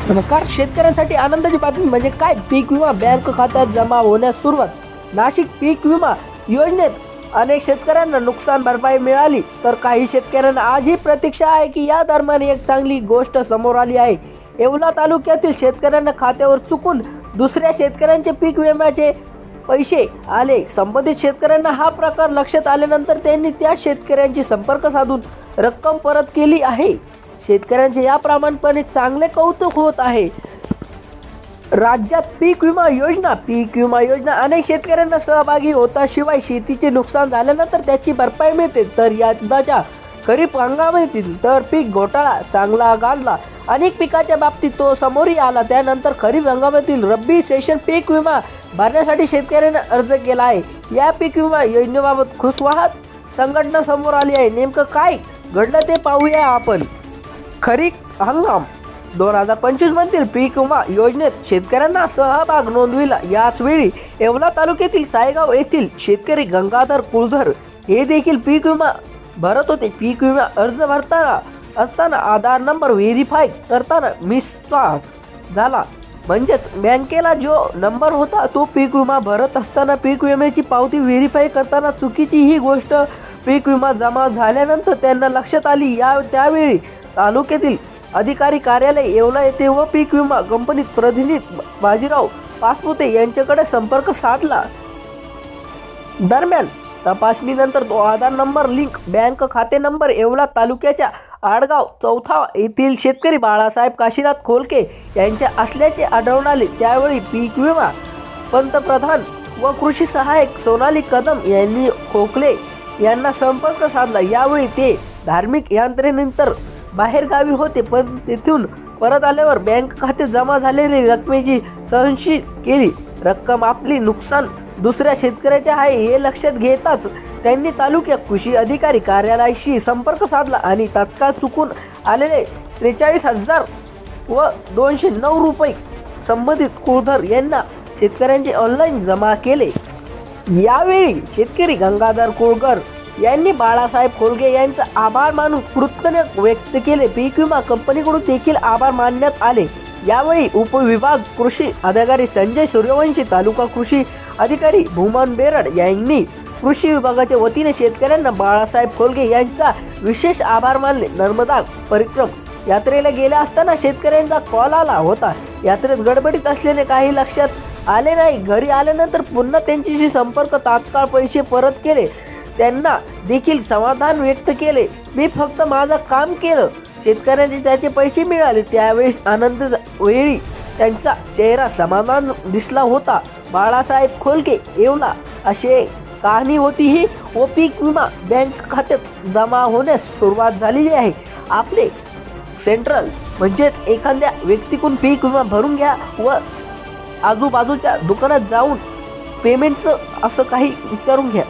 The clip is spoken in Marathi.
नमस्कार. शेतकऱ्यांसाठी आनंदाची बातमी म्हणजे काय, पीक विमा बँक खात्यात जमा होण्यास सुरुवात. नाशिक पीक विमा योजनेत अनेक शेतकऱ्यांना नुकसान भरपाई मिळाली, तर काही शेतकऱ्यांना आजही प्रतीक्षा आहे की या दरम्यान एक चांगली गोष्ट समोर आली आहे. येवला तालुक्यातील शेतकऱ्यांना खात्यावर चुकून दुसऱ्या शेतकऱ्यांचे पीक विम्याचे पैसे आले. संबंधित शेतकऱ्यांना हा प्रकार लक्षात आल्यानंतर त्यांनी त्या शेतकऱ्यांशी संपर्क साधून रक्कम परत केली आहे. शेतकऱ्यांचे या प्रामाणिकपणे चांगले कौतुक होत आहे. राज्यात पीक विमा योजना अनेक शेतकऱ्यांना सहभागी होता. शिवाय शेतीचे नुकसान झाल्यानंतर त्याची भरपाई मिळते. तर यंदाच्या खरीप हंगामातील तर पीक घोटाळा चांगला गाजला. अनेक पिकाच्या बाबतीत तो समोर आला. त्यानंतर खरीप हंगामातील रब्बी सेशन पीक विमा भरण्यासाठी शेतकऱ्यांनी अर्ज केला आहे. या पीक विमा योजनेबाबत खुशवाहत संघटना समोर आली आहे. नेमकं काय घडलं ते पाहूया आपण. खरीप हंगाम 2025 मधील पीक विमा योजनेत शेतकऱ्यांना सहभाग नोंदविला. याच वेळी येवला तालुक्यातील सायगाव येथील शेतकरी गंगाधर कुलधर हे देखील पीक विमा भरत होते. पीक विमा अर्ज भरताना असताना आधार नंबर व्हेरीफाय करताना मिसमॅच झाला. म्हणजेच बँकेला जो नंबर होता तो पीक विमा भरत असताना पीक विम्याची पावती व्हेरीफाय करताना चुकीची ही गोष्ट पीक विमा जमा झाल्यानंतर त्यांना लक्षात आली. त्यावेळी तालुक्यातील अधिकारी कार्यालय येवला येथे व पीक विमा कंपनीत प्रतिनिधी बाजीराव पाचपुते यांच्याकडे संपर्क साधला. दरम्यान तपासणीनंतर तो आधार नंबर लिंक बँक खाते नंबर येवला तालुक्याच्या आडगाव चौथा येथील शेतकरी बाळासाहेब काशीनाथ खोलके यांच्या असल्याचे आढळून आले. त्यावेळी पीक विमा पंतप्रधान व कृषी सहाय्यक सोनाली कदम यांनी खोकले यांना संपर्क साधला. यावेळी ते धार्मिक यात्रेनंतर बाहेर गावी होते, पण तेथून परत आल्यावर बँक खाते जमा झालेली रकमेची सहशी केली. रक्कम आपली नुकसान दुसऱ्या शेतकऱ्याचे आहे हे लक्षात घेताच त्यांनी तालुक्यात कृषी अधिकारी कार्यालयाशी संपर्क साधला आणि तात्काळ चुकून आलेले 43,000 व 209 रुपये संबंधित कुलधर यांना शेतकऱ्यांचे ऑनलाईन जमा केले. यावेळी शेतकरी गंगाधर कुलधर यांनी बाळासाहेब खोलके यांचा आभार मानून कृतज्ञता व्यक्त केले. पीक विमा कंपनीकडून देखील आभार मानण्यात आले. यावेळी उपविभाग कृषी अधिकारी संजय सूर्यवंशी, तालुका कृषी अधिकारी भूमन बेरड यांनी कृषी विभागाच्या वतीने शेतकऱ्यांना बाळासाहेब खोलके यांचा विशेष आभार मानले. नर्मदा परिक्रम यात्रेला गेले असताना शेतकऱ्यांचा कॉल आला होता. यात्रेत गडबडीत असल्याने काही लक्षात आले नाही. घरी आल्यानंतर पुन्हा त्यांच्याशी संपर्क तात्काळ पैसे परत केले. त्यांना देखील समाधान व्यक्त केले. मी फक्त माझं काम केलं, शेतकऱ्यांचे त्याचे पैसे मिळाले. त्यावेळी आनंद वेळी त्यांचा चेहरा समाधान दिसला होता. बाळासाहेब खोलके येवला अशी कहाणी होती ही व पीक विमा बँक खात्यात जमा होण्यास सुरुवात झालेली आहे. आपले सेंट्रल म्हणजेच एखाद्या व्यक्तीकडून पीक विमा भरून घ्या व आजूबाजूच्या दुकानात जाऊन पेमेंटचं असं काही विचारून घ्या.